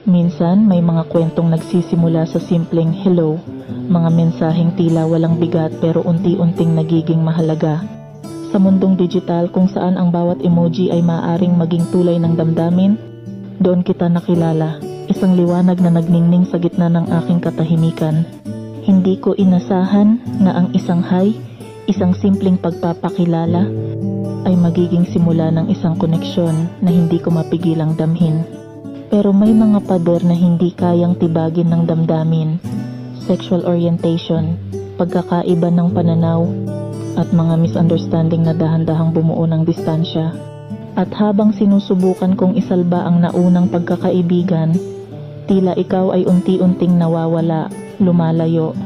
Minsan, may mga kwentong nagsisimula sa simpleng hello, mga mensaheng tila walang bigat pero unti-unting nagiging mahalaga. Sa mundong digital kung saan ang bawat emoji ay maaaring maging tulay ng damdamin, doon kita nakilala, isang liwanag na nagningning sa gitna ng aking katahimikan. Hindi ko inasahan na ang isang hi, isang simpleng pagpapakilala, ay magiging simula ng isang koneksyon na hindi ko mapigilang damhin. Pero may mga pader na hindi kayang tibagin ng damdamin, sexual orientation, pagkakaiba ng pananaw, at mga misunderstanding na dahan-dahang bumuo ng distansya. At habang sinusubukan kong isalba ang naunang pagkakaibigan, tila ikaw ay unti-unting nawawala, lumalayo.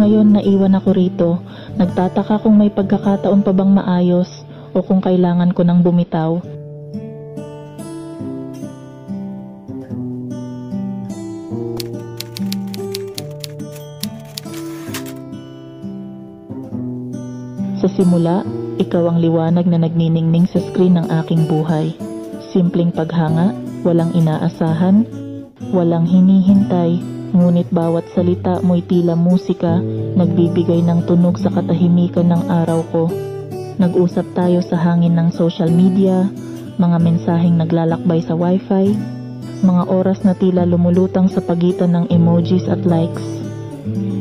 Ngayon naiwan ako rito, nagtataka kung may pagkakataon pa bang maayos o kung kailangan ko nang bumitaw. Sa simula, ikaw ang liwanag na nagniningning sa screen ng aking buhay. Simpleng paghanga, walang inaasahan, walang hinihintay, ngunit bawat salita mo'y tila musika, nagbibigay ng tunog sa katahimikan ng araw ko. Nag-usap tayo sa hangin ng social media, mga mensaheng naglalakbay sa wifi, mga oras na tila lumulutang sa pagitan ng emojis at likes.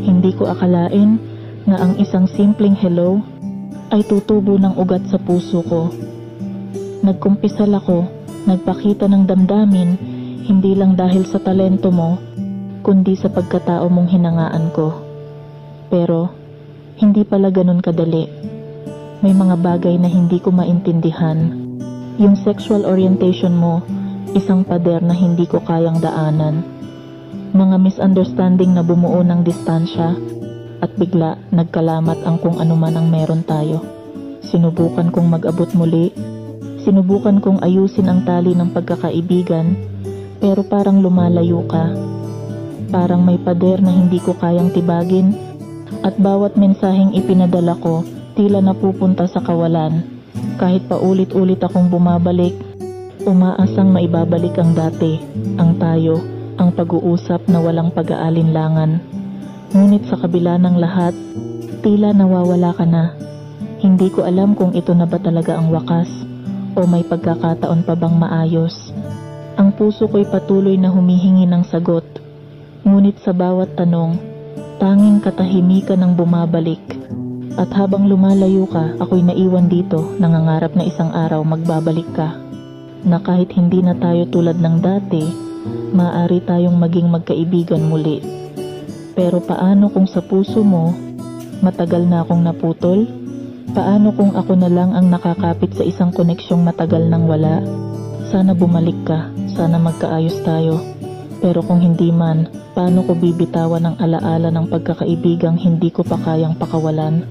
Hindi ko akalain na ang isang simpleng hello ay tutubo ng ugat sa puso ko. Nagkumpisal ako, nagpakita ng damdamin, hindi lang dahil sa talento mo, kundi sa pagkatao mong hinangaan ko. Pero, hindi pala ganun kadali. May mga bagay na hindi ko maintindihan. Yung sexual orientation mo, isang pader na hindi ko kayang daanan. Mga misunderstanding na bumuo ng distansya, at bigla nagkalamat ang kung anuman ang meron tayo. Sinubukan kong mag-abot muli, sinubukan kong ayusin ang tali ng pagkakaibigan, pero parang lumalayo ka. Parang may pader na hindi ko kayang tibagin, at bawat mensaheng ipinadala ko, tila napupunta sa kawalan. Kahit paulit-ulit akong bumabalik, umaasang maibabalik ang dati, ang tayo, ang pag-uusap na walang pag-aalinlangan. Ngunit sa kabila ng lahat, tila nawawala ka na. Hindi ko alam kung ito na ba talaga ang wakas o may pagkakataon pa bang maayos. Ang puso ko'y patuloy na humihingi ng sagot. Ngunit sa bawat tanong, tanging katahimikan ang bumabalik. At habang lumalayo ka, ako'y naiwan dito, nangangarap na isang araw magbabalik ka. Na kahit hindi na tayo tulad ng dati, maaari tayong maging magkaibigan muli. Pero paano kung sa puso mo, matagal na akong naputol? Paano kung ako na lang ang nakakapit sa isang koneksyong matagal nang wala? Sana bumalik ka, sana magkaayos tayo. Pero kung hindi man, paano ko bibitawan ang alaala ng pagkakaibigang hindi ko pa kayang pakawalan?